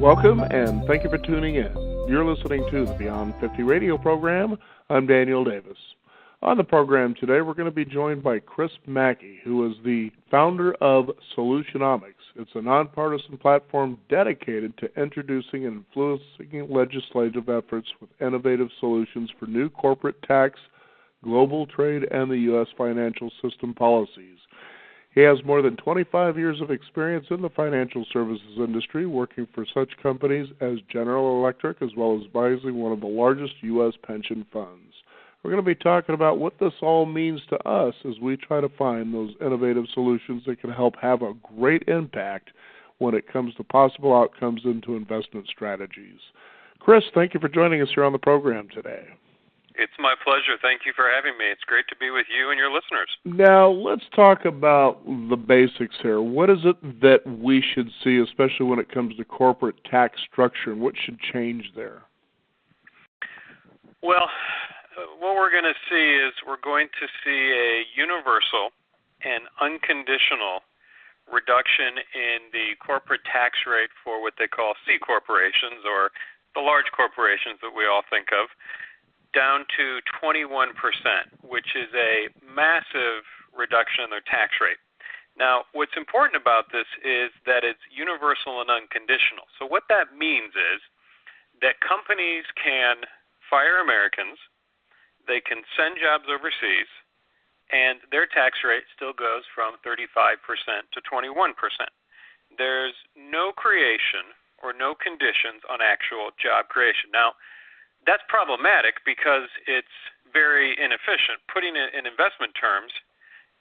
Welcome, and thank you for tuning in. You're listening to the Beyond 50 radio program. I'm Daniel Davis. On the program today, we're going to be joined by Chris Mackey, who is the founder of Solutionomics. It's a nonpartisan platform dedicated to introducing and influencing legislative efforts with innovative solutions for new corporate tax, global trade, and the U.S. financial system policies. He has more than 25 years of experience in the financial services industry, working for such companies as General Electric, as well as advising one of the largest U.S. pension funds. We're going to be talking about what this all means to us as we try to find those innovative solutions that can help have a great impact when it comes to possible outcomes into investment strategies. Chris, thank you for joining us here on the program today. It's my pleasure. Thank you for having me. It's great to be with you and your listeners. Now, let's talk about the basics here. What is it that we should see, especially when it comes to corporate tax structure, and what should change there? Well, what we're going to see is we're going to see a universal and unconditional reduction in the corporate tax rate for what they call C corporations, or the large corporations that we all think of, down to 21%, which is a massive reduction in their tax rate. Now, what's important about this is that it's universal and unconditional. So what that means is that companies can fire Americans, they can send jobs overseas, and their tax rate still goes from 35% to 21%. There's no creation or no conditions on actual job creation. Now, that's problematic because it's very inefficient. Putting it in investment terms,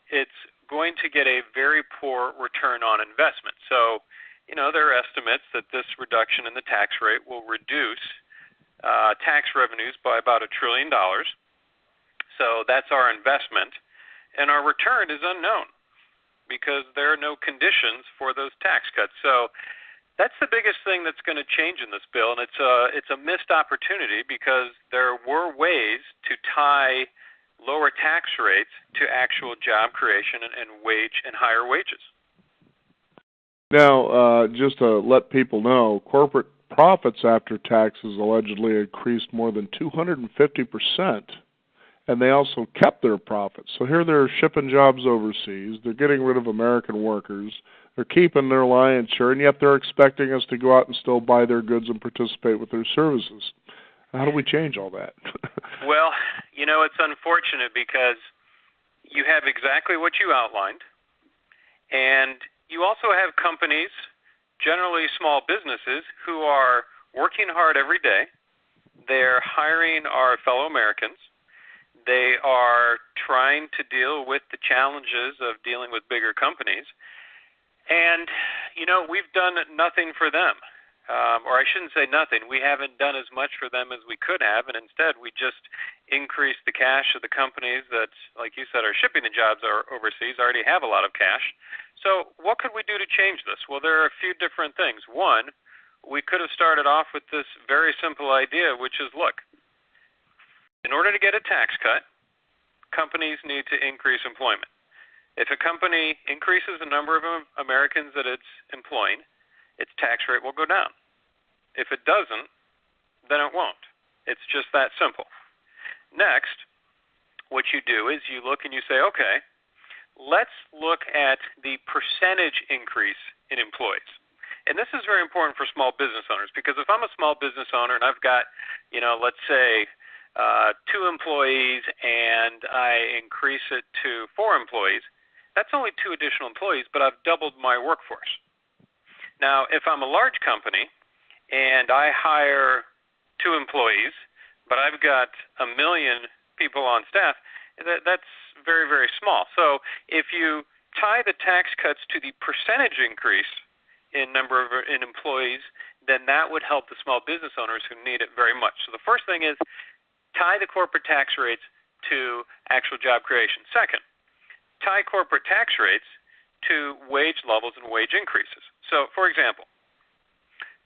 it's going to get a very poor return on investment. So, there are estimates that this reduction in the tax rate will reduce tax revenues by about $1 trillion. So that's our investment. And our return is unknown because there are no conditions for those tax cuts. So that's the biggest thing that's going to change in this bill, and it's a missed opportunity because there were ways to tie lower tax rates to actual job creation and wage and higher wages. Now, just to let people know, corporate profits after taxes allegedly increased more than 250%, and they also kept their profits. So here they're shipping jobs overseas, they're getting rid of American workers, they're keeping their lion's share, and yet they're expecting us to go out and still buy their goods and participate with their services. How do we change all that? Well, it's unfortunate because you have exactly what you outlined, and you also have companies, generally small businesses, who are working hard every day. They're hiring our fellow Americans. They are trying to deal with the challenges of dealing with bigger companies. And, we've done nothing for them. Or I shouldn't say nothing. We haven't done as much for them as we could have, and instead we just increased the cash of the companies that, like you said, are shipping the jobs overseas, already have a lot of cash. So what could we do to change this? Well, there are a few different things. One, we could have started off with this very simple idea, which is, look, in order to get a tax cut, companies need to increase employment. If a company increases the number of Americans that it's employing, its tax rate will go down. If it doesn't, then it won't. It's just that simple. Next, what you do is you look and you say, okay, let's look at the percentage increase in employees. And this is very important for small business owners because if I'm a small business owner and I've got, let's say 2 employees and I increase it to 4 employees, that's only 2 additional employees, but I've doubled my workforce. Now, if I'm a large company and I hire 2 employees, but I've got 1 million people on staff, that's very, very small. So if you tie the tax cuts to the percentage increase in number of employees, then that would help the small business owners who need it very much. So the first thing is tie the corporate tax rates to actual job creation. Second, tie corporate tax rates to wage levels and wage increases. So, for example,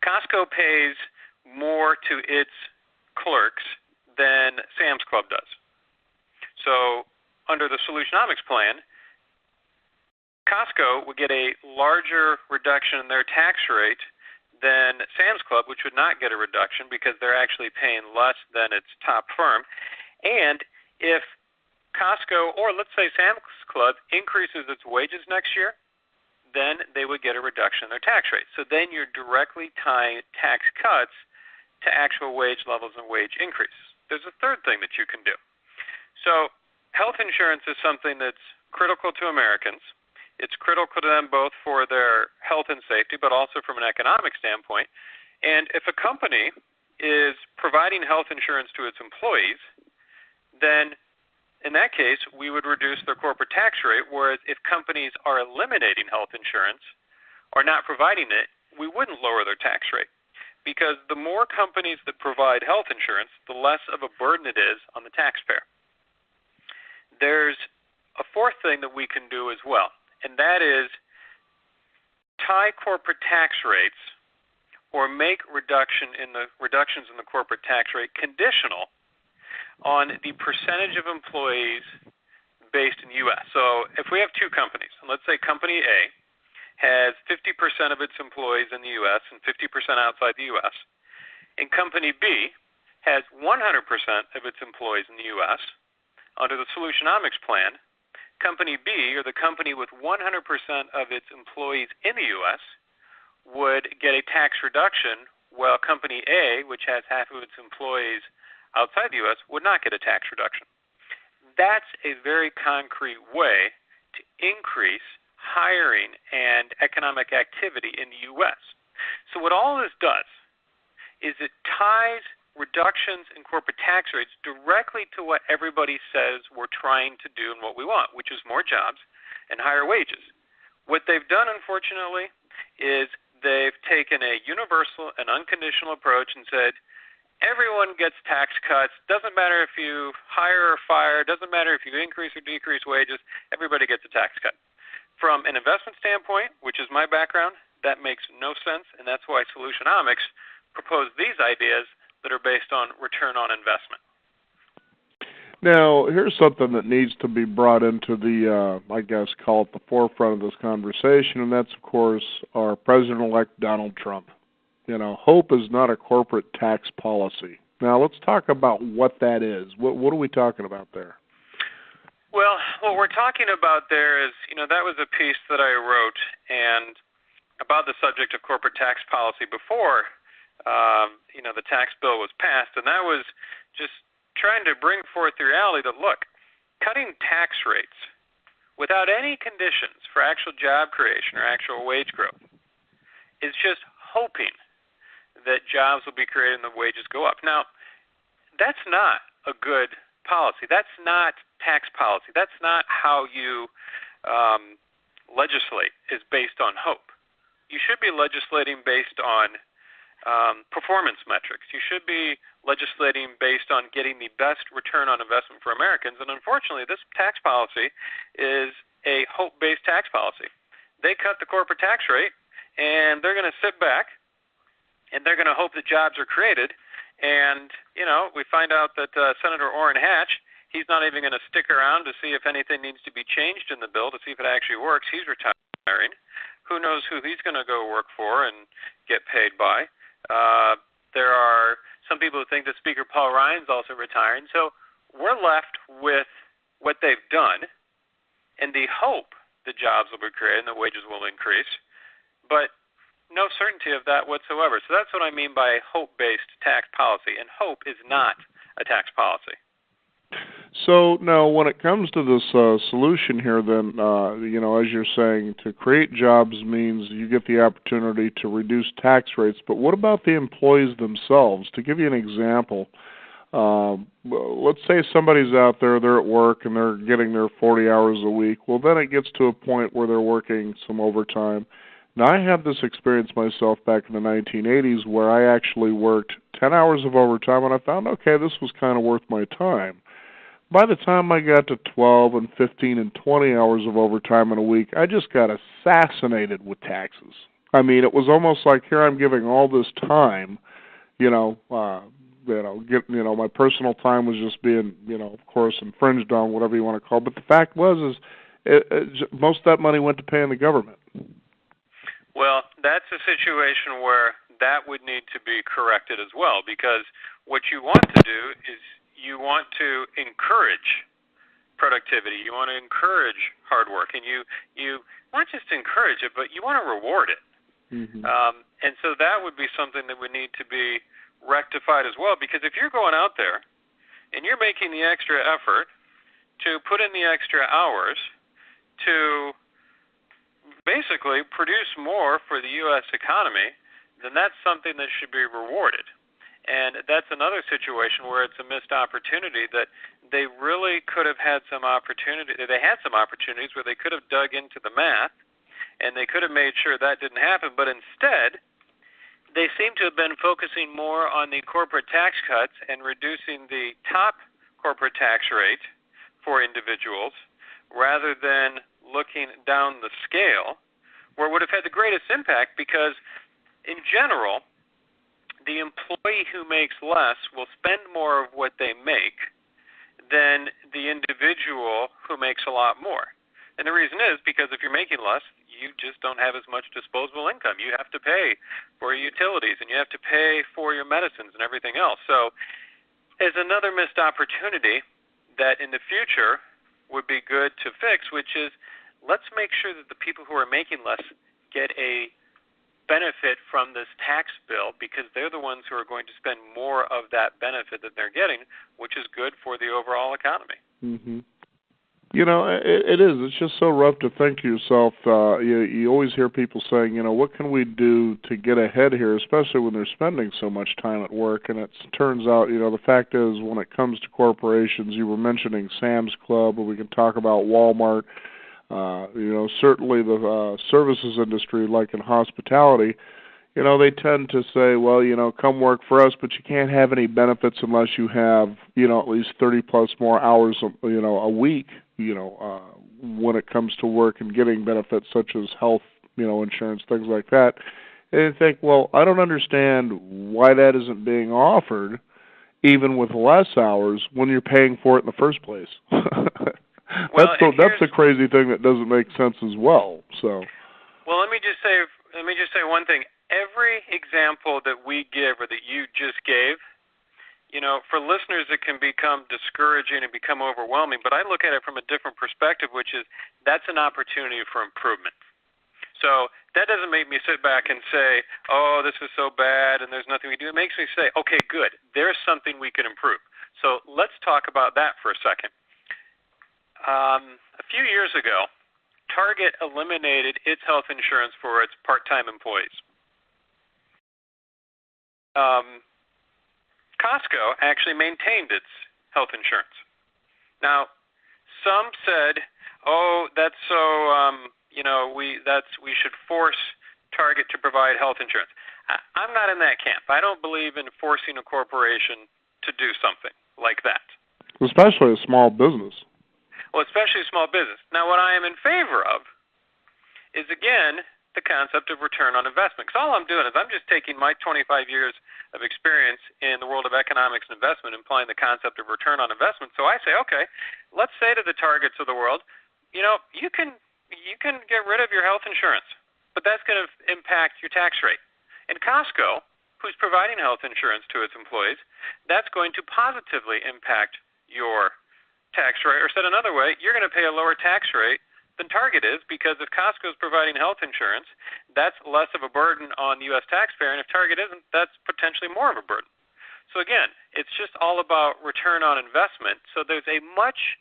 Costco pays more to its clerks than Sam's Club does. So, under the Solutionomics plan, Costco would get a larger reduction in their tax rate than Sam's Club, which would not get a reduction because they're actually paying less than its top firm. And if Costco, or let's say Sam's Club, increases its wages next year, then they would get a reduction in their tax rate. So then you're directly tying tax cuts to actual wage levels and wage increases. There's a third thing that you can do. So health insurance is something that's critical to Americans. It's critical to them both for their health and safety, but also from an economic standpoint. And if a company is providing health insurance to its employees, then in that case, we would reduce their corporate tax rate, whereas if companies are eliminating health insurance or not providing it, we wouldn't lower their tax rate. Because the more companies that provide health insurance, the less of a burden it is on the taxpayer. There's a fourth thing that we can do as well, and that is tie corporate tax rates or make reductions in the corporate tax rate conditional on the percentage of employees based in the U.S. So if we have two companies, and let's say company A has 50% of its employees in the U.S. and 50% outside the U.S., and company B has 100% of its employees in the U.S., under the Solutionomics plan, company B, or the company with 100% of its employees in the U.S., would get a tax reduction, while company A, which has half of its employees outside the U.S., would not get a tax reduction. That's a very concrete way to increase hiring and economic activity in the U.S. So what all this does is it ties reductions in corporate tax rates directly to what everybody says we're trying to do and what we want, which is more jobs and higher wages. What they've done, unfortunately, is they've taken a universal and unconditional approach and said, everyone gets tax cuts. Doesn't matter if you hire or fire. Doesn't matter if you increase or decrease wages. Everybody gets a tax cut. From an investment standpoint, which is my background, that makes no sense, and that's why Solutionomics proposed these ideas that are based on return on investment. Now, here's something that needs to be brought into the, I guess, call it the forefront of this conversation, and that's, of course, our President-elect Donald Trump. You know, HOPE is not a corporate tax policy. Now, let's talk about what that is. What are we talking about there? Well, what we're talking about there is, that was a piece that I wrote and about the subject of corporate tax policy before, the tax bill was passed, and that was just trying to bring forth the reality that, look, cutting tax rates without any conditions for actual job creation or actual wage growth is just hoping that jobs will be created and the wages go up. Now, that's not a good policy. That's not tax policy. That's not how you legislate, is based on hope. You should be legislating based on performance metrics. You should be legislating based on getting the best return on investment for Americans. And unfortunately, this tax policy is a hope-based tax policy. They cut the corporate tax rate, and they're going to sit back, and they're going to hope that jobs are created. And, we find out that Senator Orrin Hatch, he's not even going to stick around to see if anything needs to be changed in the bill to see if it actually works. He's retiring. Who knows who he's going to go work for and get paid by. There are some people who think that Speaker Paul Ryan's also retiring. So we're left with what they've done and the hope that jobs will be created and the wages will increase, but no certainty of that whatsoever. So that's what I mean by hope-based tax policy, and hope is not a tax policy. So now when it comes to this solution here, then, as you're saying, to create jobs means you get the opportunity to reduce tax rates, but what about the employees themselves? To give you an example, let's say somebody's out there, they're at work, and they're getting their 40 hours a week. Well, then it gets to a point where they're working some overtime. Now, I had this experience myself back in the 1980s where I actually worked 10 hours of overtime, and I found, okay, this was kind of worth my time. By the time I got to 12 and 15 and 20 hours of overtime in a week, I just got assassinated with taxes. I mean, it was almost like here I'm giving all this time, my personal time was just being, of course, infringed on, whatever you want to call it. But the fact was, most of that money went to paying the government. Well, that's a situation where that would need to be corrected as well, because what you want to do is you want to encourage productivity. You want to encourage hard work, and you not just encourage it, but you want to reward it. Mm-hmm. And so that would be something that would need to be rectified as well, because if you're going out there and you're making the extra effort to put in the extra hours to basically produce more for the U.S. economy, then that's something that should be rewarded. And that's another situation where it's a missed opportunity, that they really could have had some opportunity. They had some opportunities where they could have dug into the math, and they could have made sure that didn't happen. But instead, they seem to have been focusing more on the corporate tax cuts and reducing the top corporate tax rate for individuals, rather than looking down the scale, where it would have had the greatest impact, because in general, the employee who makes less will spend more of what they make than the individual who makes a lot more. And the reason is because if you're making less, you just don't have as much disposable income. You have to pay for your utilities, and you have to pay for your medicines and everything else. So there's another missed opportunity that in the future would be good to fix, which is, let's make sure that the people who are making less get a benefit from this tax bill, because they're the ones who are going to spend more of that benefit that they're getting, which is good for the overall economy. Mm-hmm. It is. It's just so rough to think to yourself. You always hear people saying, what can we do to get ahead here, especially when they're spending so much time at work. And it turns out, the fact is, when it comes to corporations, you were mentioning Sam's Club, or we can talk about Walmart. Certainly the services industry, like in hospitality, they tend to say, well, come work for us, but you can't have any benefits unless you have, at least 30 plus more hours, a week, when it comes to work and getting benefits such as health, insurance, things like that. And you think, well, I don't understand why that isn't being offered, even with less hours, when you're paying for it in the first place. That's a crazy thing that doesn't make sense as well. So, well, let me just say one thing. Every example that we give, or that you just gave, for listeners, it can become discouraging and become overwhelming. But I look at it from a different perspective, which is that's an opportunity for improvement. So that doesn't make me sit back and say, oh, this is so bad and there's nothing we do. It makes me say, okay, good. There's something we can improve. So let's talk about that for a second. A few years ago, Target eliminated its health insurance for its part-time employees. Costco actually maintained its health insurance. Now, some said, "Oh, that's so we should force Target to provide health insurance." I'm not in that camp. I don't believe in forcing a corporation to do something like that, especially a small business. Well, especially a small business. Now, what I am in favor of is, again, the concept of return on investment. Because all I'm doing is I'm just taking my 25 years of experience in the world of economics and investment, implying the concept of return on investment. So I say, okay, let's say to the Targets of the world, you can get rid of your health insurance, but that's going to impact your tax rate. And Costco, who's providing health insurance to its employees, that's going to positively impact your tax rate. Or said another way, you're going to pay a lower tax rate than Target is, because if Costco is providing health insurance, that's less of a burden on the U.S. taxpayer, and if Target isn't, that's potentially more of a burden. So again, it's just all about return on investment. So there's a much,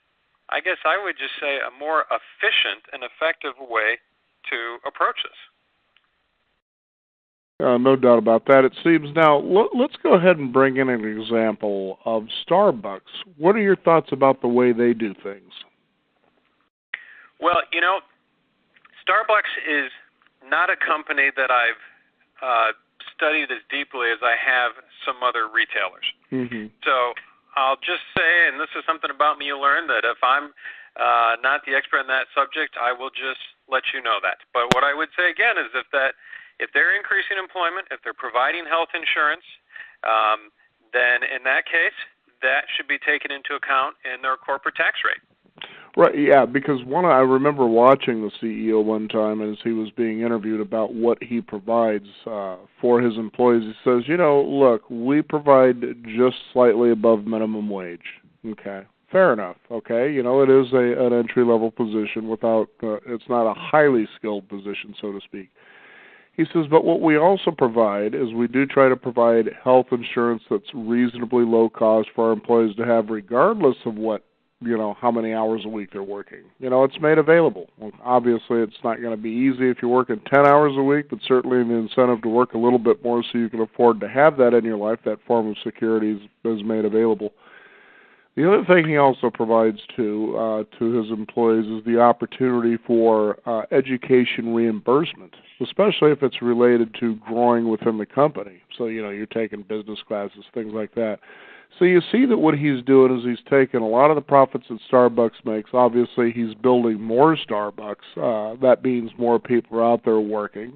I guess I would just say, a more efficient and effective way to approach this. No doubt about that. It seems. Now, let's go ahead and bring in an example of Starbucks. What are your thoughts about the way they do things? Well, Starbucks is not a company that I've studied as deeply as I have some other retailers. Mm-hmm. So I'll just say, and this is something about me you learn, that if I'm not the expert in that subject, I will just let you know that. But what I would say again is if they're increasing employment, if they're providing health insurance, then in that case, that should be taken into account in their corporate tax rate. Right, yeah, because I remember watching the CEO one time as he was being interviewed about what he provides for his employees. He says, look, we provide just slightly above minimum wage. Okay, fair enough. Okay, it is an entry-level position without, it's not a highly skilled position, so to speak. He says, but what we also provide is we do try to provide health insurance that's reasonably low cost for our employees to have regardless of what, how many hours a week they're working. It's made available. Well, obviously, it's not going to be easy if you're working 10 hours a week, but certainly an incentive to work a little bit more so you can afford to have that in your life. That form of security is made available. The other thing he also provides to his employees is the opportunity for education reimbursement, especially if it's related to growing within the company. So, you're taking business classes, things like that. So you see that what he's doing is he's taking a lot of the profits that Starbucks makes. Obviously, he's building more Starbucks. That means more people are out there working.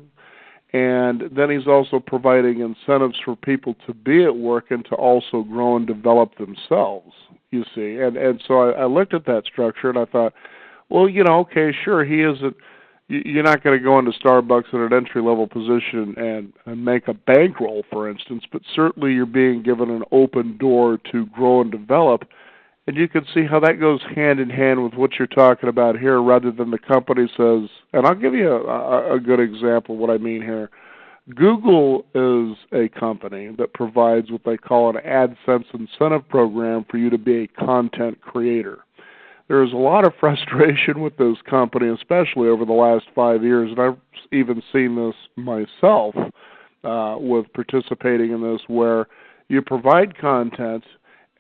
And then he's also providing incentives for people to be at work and to also grow and develop themselves, you see. And so I looked at that structure and I thought, well, okay, sure, he isn't. You're not going to go into Starbucks in an entry-level position and make a bankroll, for instance, but certainly you're being given an open door to grow and develop, and you can see how that goes hand in hand with what you're talking about here rather than the company says, and I'll give you a good example of what I mean here. Google is a company that provides what they call an AdSense incentive program for you to be a content creator. There's a lot of frustration with this company, especially over the last 5 years, and I've even seen this myself with participating in this, where you provide content,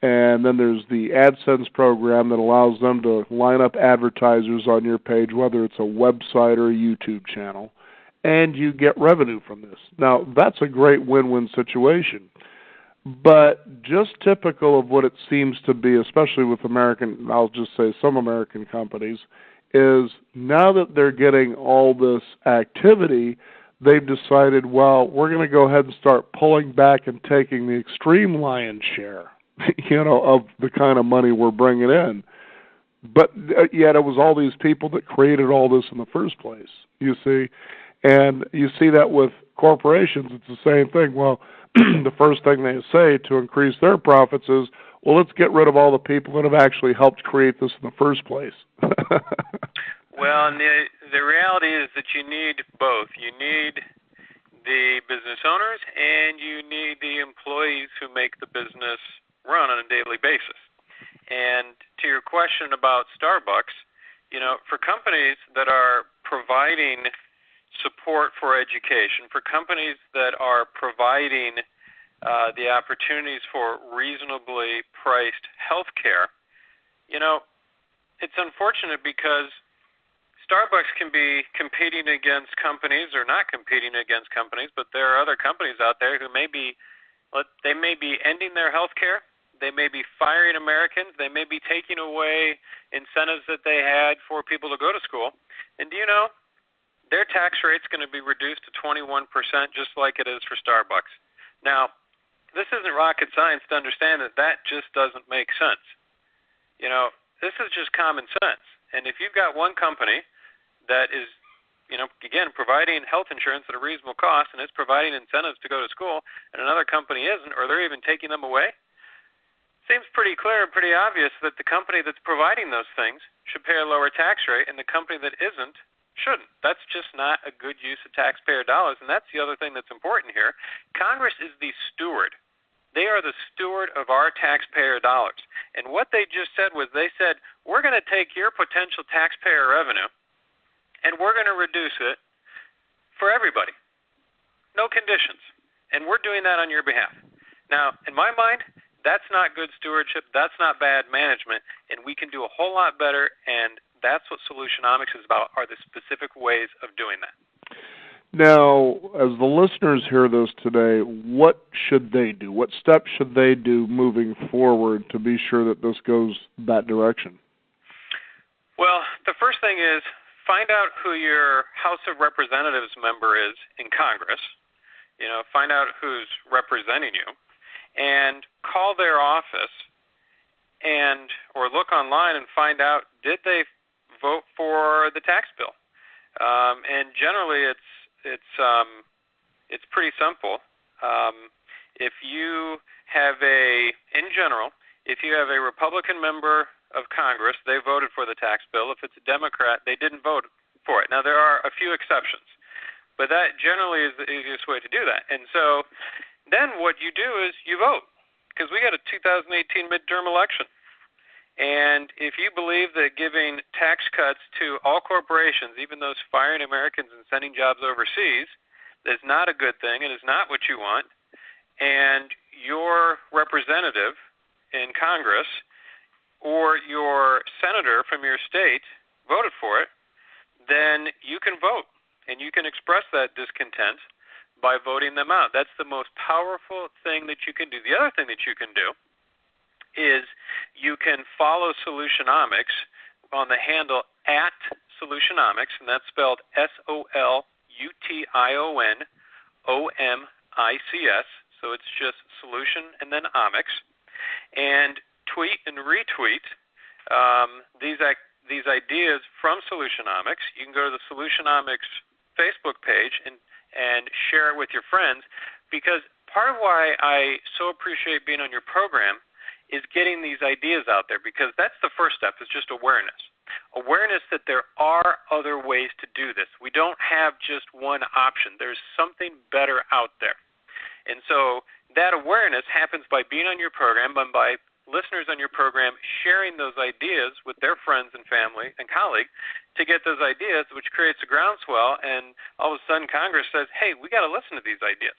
and then there's the AdSense program that allows them to line up advertisers on your page, whether it's a website or a YouTube channel, and you get revenue from this. Now, that's a great win-win situation. But just typical of what it seems to be, especially with I'll just say some American companies, is now that they're getting all this activity, they've decided, well, we're going to go ahead and start pulling back and taking the extreme lion's share, of the kind of money we're bringing in. But yet it was all these people that created all this in the first place, you see. And you see that with corporations, it's the same thing. Well, the first thing they say to increase their profits is, well, let's get rid of all the people that have actually helped create this in the first place. Well, and the reality is that you need both. You need the business owners and you need the employees who make the business run on a daily basis. And to your question about Starbucks, for companies that are providing support for education, for companies that are providing the opportunities for reasonably priced health care, it's unfortunate because Starbucks can be competing against companies, or not competing against companies, but there are other companies out there who may be ending their health care, they may be firing Americans, they may be taking away incentives that they had for people to go to school. And do you know, their tax rate's going to be reduced to 21%, just like it is for Starbucks. Now, this isn't rocket science to understand that just doesn't make sense. This is just common sense. And if you've got one company that is, again, providing health insurance at a reasonable cost and is providing incentives to go to school, and another company isn't, or they're even taking them away, seems pretty clear and pretty obvious that the company that's providing those things should pay a lower tax rate, and the company that isn't shouldn't. That's just not a good use of taxpayer dollars, and that's the other thing that's important here. Congress is the steward. They are the steward of our taxpayer dollars. And what they just said was they said, we're going to take your potential taxpayer revenue and we're going to reduce it for everybody. No conditions. And we're doing that on your behalf. Now, in my mind, that's not good stewardship. That's not bad management. And we can do a whole lot better, and that's what Solutionomics is about, are the specific ways of doing that. Now, as the listeners hear this today, what should they do? What steps should they do moving forward to be sure that this goes that direction? Well, the first thing is find out who your House of Representatives member is in Congress. Find out who's representing you, and call their office and or look online and find out, did they vote for the tax bill? And generally, it's pretty simple. If you have if you have a Republican member of Congress, they voted for the tax bill. If it's a Democrat, they didn't vote for it. Now, there are a few exceptions, but that generally is the easiest way to do that. And so then what you do is you vote, because we got a 2018 midterm election. And if you believe that giving tax cuts to all corporations, even those firing Americans and sending jobs overseas, is not a good thing and is not what you want, and your representative in Congress or your senator from your state voted for it, then you can vote, and you can express that discontent by voting them out. That's the most powerful thing that you can do. The other thing that you can do is you can follow Solutionomics on the handle @Solutionomics, and that's spelled SOLUTIONOMICS, so it's just solution and then omics, and tweet and retweet these ideas from Solutionomics. You can go to the Solutionomics Facebook page and share it with your friends, because part of why I so appreciate being on your program is getting these ideas out there, because that's the first step, is just awareness. Awareness that there are other ways to do this. We don't have just one option. There's something better out there. And so that awareness happens by being on your program and by listeners on your program sharing those ideas with their friends and family and colleagues to get those ideas, which creates a groundswell, and all of a sudden Congress says, hey, we got to listen to these ideas.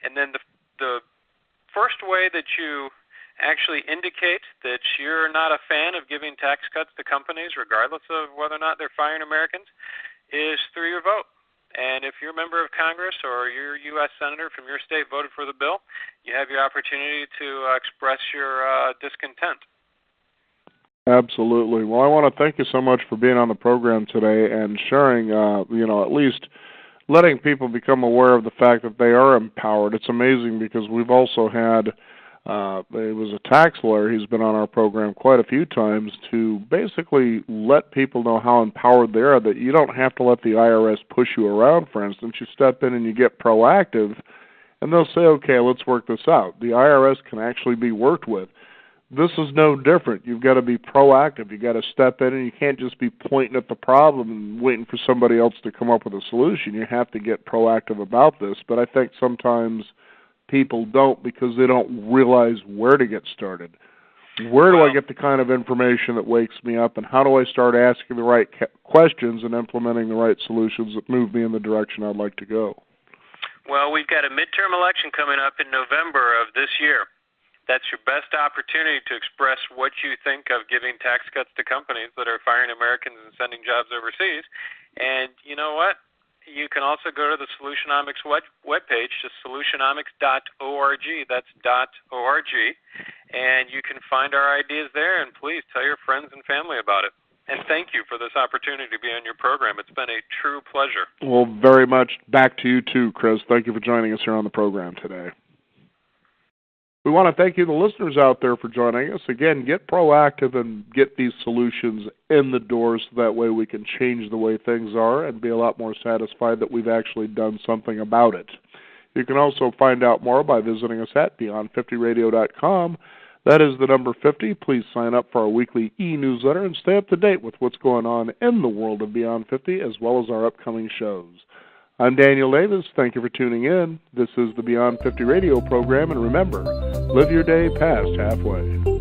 And then the first way that you actually indicate that you're not a fan of giving tax cuts to companies, regardless of whether or not they're firing Americans, is through your vote. And if you're a member of Congress or you're a U.S. Senator from your state voted for the bill, you have your opportunity to express your discontent. Absolutely. Well, I want to thank you so much for being on the program today and sharing, at least letting people become aware of the fact that they are empowered. It's amazing, because we've also had it was a tax lawyer. He's been on our program quite a few times to basically let people know how empowered they are, that you don't have to let the IRS push you around, for instance. You step in and you get proactive, and they'll say, okay, let's work this out. The IRS can actually be worked with. This is no different. You've got to be proactive. You've got to step in, and you can't just be pointing at the problem and waiting for somebody else to come up with a solution. You have to get proactive about this. But I think sometimes people don't, because they don't realize where to get started. Where do I get the kind of information that wakes me up, and how do I start asking the right questions and implementing the right solutions that move me in the direction I'd like to go? Well, we've got a midterm election coming up in November of this year. That's your best opportunity to express what you think of giving tax cuts to companies that are firing Americans and sending jobs overseas. And you know what? You can also go to the Solutionomics webpage, just solutionomics.org. That's .org. And you can find our ideas there, and please tell your friends and family about it. And thank you for this opportunity to be on your program. It's been a true pleasure. Well, very much back to you too, Chris. Thank you for joining us here on the program today. We want to thank you, the listeners out there, for joining us. Again, get proactive and get these solutions in the door, so that way we can change the way things are and be a lot more satisfied that we've actually done something about it. You can also find out more by visiting us at beyond50radio.com. That is the number 50. Please sign up for our weekly e-newsletter and stay up to date with what's going on in the world of Beyond 50, as well as our upcoming shows. I'm Daniel Davis. Thank you for tuning in. This is the Beyond 50 radio program, and remember, live your day past halfway.